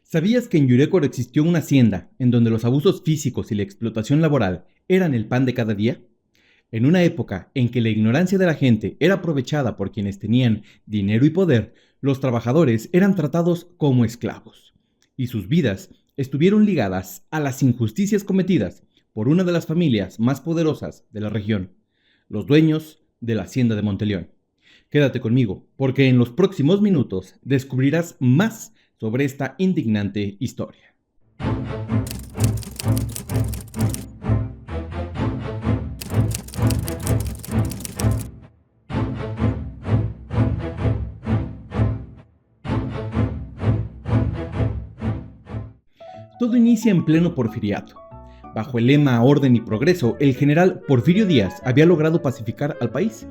¿Sabías que en Yurécuaro existió una hacienda en donde los abusos físicos y la explotación laboral eran el pan de cada día? En una época en que la ignorancia de la gente era aprovechada por quienes tenían dinero y poder, los trabajadores eran tratados como esclavos, y sus vidas estuvieron ligadas a las injusticias cometidas por una de las familias más poderosas de la región, los dueños de la hacienda de Monteleón. Quédate conmigo, porque en los próximos minutos descubrirás más sobre esta indignante historia. Todo inicia en pleno porfiriato. Bajo el lema Orden y Progreso, el general Porfirio Díaz había logrado pacificar al país.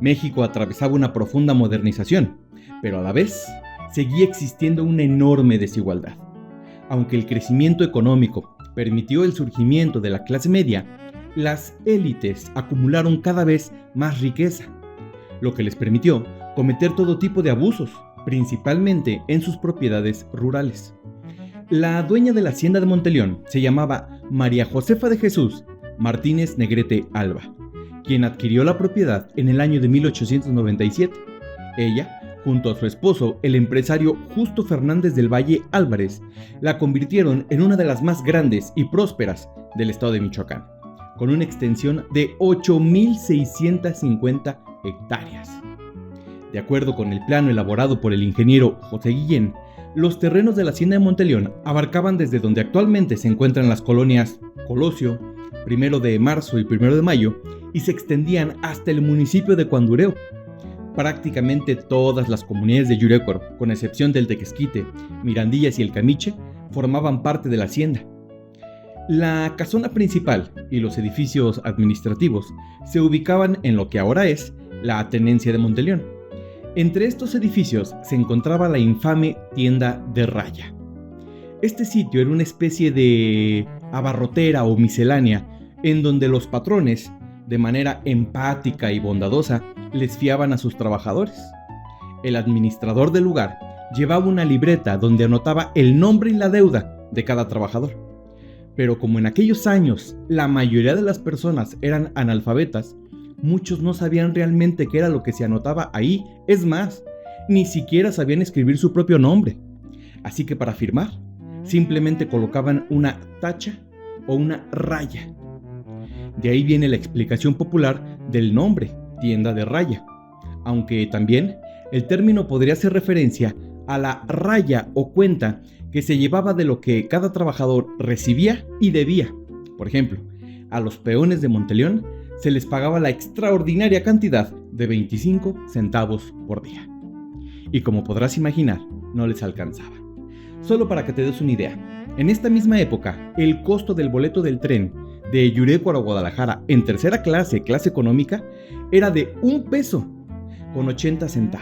México atravesaba una profunda modernización, pero a la vez seguía existiendo una enorme desigualdad. Aunque el crecimiento económico permitió el surgimiento de la clase media, las élites acumularon cada vez más riqueza, lo que les permitió cometer todo tipo de abusos, principalmente en sus propiedades rurales. La dueña de la hacienda de Monteleón se llamaba María Josefa de Jesús Martínez Negrete Alba, quien adquirió la propiedad en el año de 1897. Ella, junto a su esposo, el empresario Justo Fernández del Valle Álvarez, la convirtieron en una de las más grandes y prósperas del estado de Michoacán, con una extensión de 8,650 hectáreas. De acuerdo con el plano elaborado por el ingeniero José Guillén, los terrenos de la hacienda de Monteleón abarcaban desde donde actualmente se encuentran las colonias Colosio, 1 de marzo y 1 de mayo, y se extendían hasta el municipio de Cuandureo. Prácticamente todas las comunidades de Yurécuaro, con excepción del Tequesquite, Mirandillas y el Camiche, formaban parte de la hacienda. La casona principal y los edificios administrativos se ubicaban en lo que ahora es la Tenencia de Monteleón. Entre estos edificios se encontraba la infame tienda de raya. Este sitio era una especie de abarrotera o miscelánea en donde los patrones, de manera empática y bondadosa, les fiaban a sus trabajadores. El administrador del lugar llevaba una libreta donde anotaba el nombre y la deuda de cada trabajador. Pero como en aquellos años la mayoría de las personas eran analfabetas, muchos no sabían realmente qué era lo que se anotaba ahí. Es más, ni siquiera sabían escribir su propio nombre. Así que para firmar, simplemente colocaban una tacha o una raya. De ahí viene la explicación popular del nombre, tienda de raya, aunque también el término podría hacer referencia a la raya o cuenta que se llevaba de lo que cada trabajador recibía y debía. Por ejemplo, a los peones de Monteleón se les pagaba la extraordinaria cantidad de 25 centavos por día. Y como podrás imaginar, no les alcanzaba. Solo para que te des una idea, en esta misma época, el costo del boleto del tren de Yurécuaro a Guadalajara en tercera clase, clase económica, era de $1.80.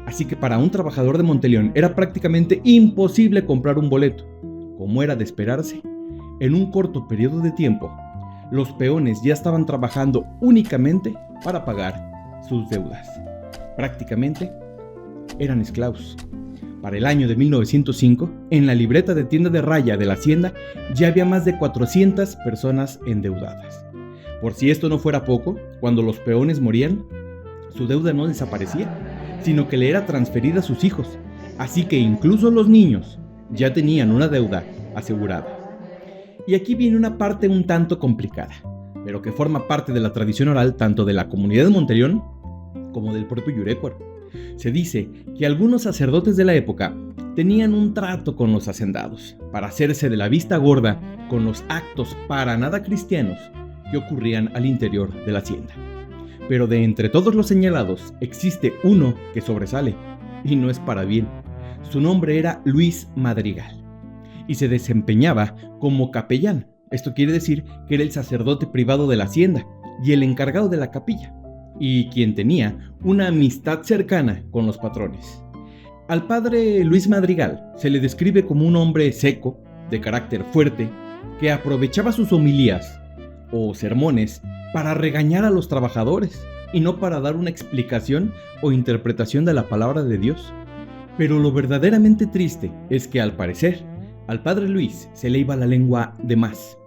Así que para un trabajador de Monteleón era prácticamente imposible comprar un boleto. Como era de esperarse, en un corto periodo de tiempo, los peones ya estaban trabajando únicamente para pagar sus deudas. Prácticamente eran esclavos. Para el año de 1905, en la libreta de tienda de raya de la hacienda ya había más de 400 personas endeudadas. Por si esto no fuera poco, cuando los peones morían, su deuda no desaparecía, sino que le era transferida a sus hijos. Así que incluso los niños ya tenían una deuda asegurada. Y aquí viene una parte un tanto complicada, pero que forma parte de la tradición oral tanto de la comunidad de Monteleón como del propio Yurécuaro. Se dice que algunos sacerdotes de la época tenían un trato con los hacendados para hacerse de la vista gorda con los actos para nada cristianos que ocurrían al interior de la hacienda. Pero de entre todos los señalados existe uno que sobresale, y no es para bien. Su nombre era Luis Madrigal y se desempeñaba como capellán. Esto quiere decir que era el sacerdote privado de la hacienda y el encargado de la capilla, y quien tenía una amistad cercana con los patrones. Al padre Luis Madrigal se le describe como un hombre seco, de carácter fuerte, que aprovechaba sus homilías o sermones para regañar a los trabajadores y no para dar una explicación o interpretación de la palabra de Dios. Pero lo verdaderamente triste es que al parecer, al padre Luis se le iba la lengua de más.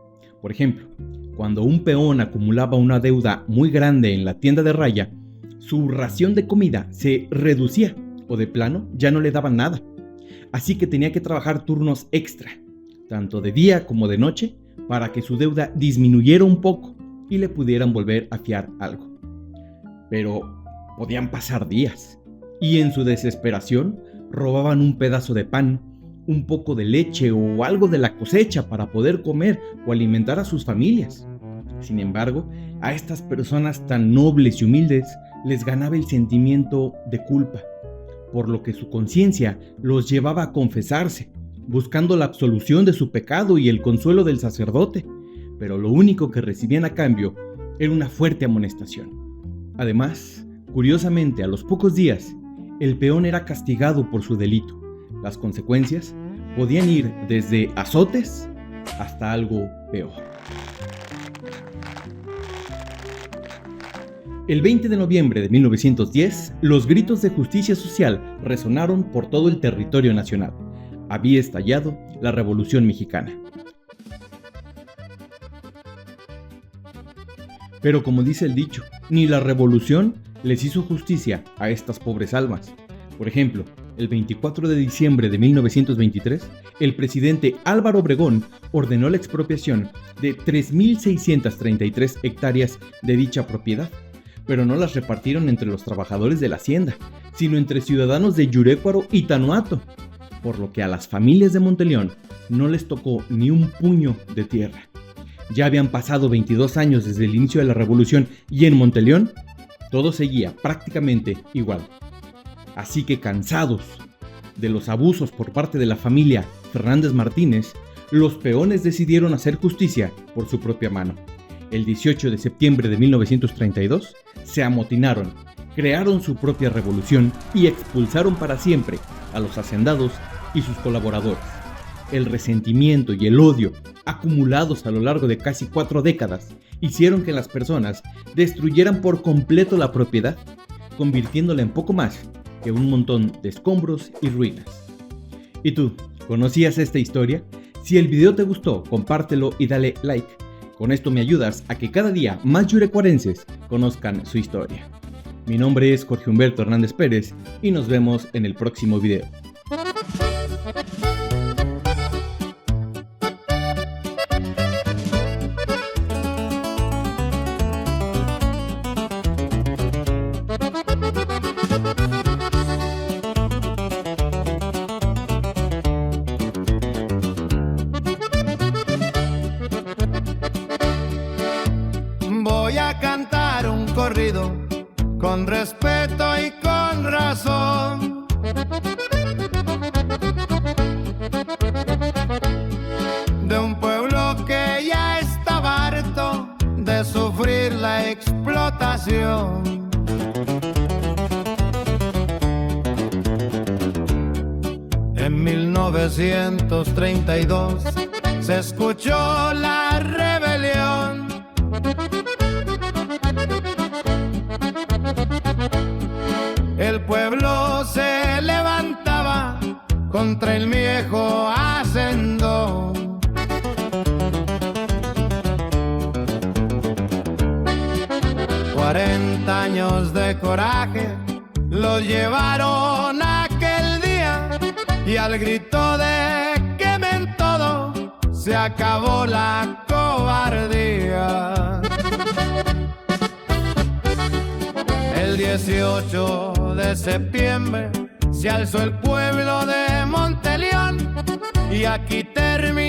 Por ejemplo, cuando un peón acumulaba una deuda muy grande en la tienda de raya, su ración de comida se reducía o de plano ya no le daban nada. Así que tenía que trabajar turnos extra, tanto de día como de noche, para que su deuda disminuyera un poco y le pudieran volver a fiar algo. Pero podían pasar días, y en su desesperación robaban un pedazo de pan, un poco de leche o algo de la cosecha para poder comer o alimentar a sus familias. Sin embargo, a estas personas tan nobles y humildes les ganaba el sentimiento de culpa, por lo que su conciencia los llevaba a confesarse, buscando la absolución de su pecado y el consuelo del sacerdote, pero lo único que recibían a cambio era una fuerte amonestación. Además, curiosamente, a los pocos días, el peón era castigado por su delito. Las consecuencias podían ir desde azotes hasta algo peor. El 20 de noviembre de 1910, los gritos de justicia social resonaron por todo el territorio nacional. Había estallado la Revolución Mexicana. Pero como dice el dicho, ni la revolución les hizo justicia a estas pobres almas. Por ejemplo, el 24 de diciembre de 1923, el presidente Álvaro Obregón ordenó la expropiación de 3.633 hectáreas de dicha propiedad, pero no las repartieron entre los trabajadores de la hacienda, sino entre ciudadanos de Yurécuaro y Tanuato, por lo que a las familias de Monteleón no les tocó ni un puño de tierra. Ya habían pasado 22 años desde el inicio de la revolución y en Monteleón todo seguía prácticamente igual. Así que cansados de los abusos por parte de la familia Fernández Martínez, los peones decidieron hacer justicia por su propia mano. El 18 de septiembre de 1932 se amotinaron, crearon su propia revolución y expulsaron para siempre a los hacendados y sus colaboradores. El resentimiento y el odio, acumulados a lo largo de casi 4 décadas, hicieron que las personas destruyeran por completo la propiedad, convirtiéndola en poco más que un montón de escombros y ruinas. ¿Y tú, conocías esta historia? Si el video te gustó, compártelo y dale like. Con esto me ayudas a que cada día más yurecuarenses conozcan su historia. Mi nombre es Jorge Humberto Hernández Pérez y nos vemos en el próximo video. Voy a cantar un corrido con respeto y con razón. De un pueblo que ya estaba harto de sufrir la explotación. En 1932 se escuchó la rebelión. El pueblo se levantaba contra el viejo hacendón. Cuarenta años de coraje los llevaron aquel día, y al grito de quemen todo se acabó la cobardía. El 18 de septiembre se alzó el pueblo de Monteleón, y aquí terminó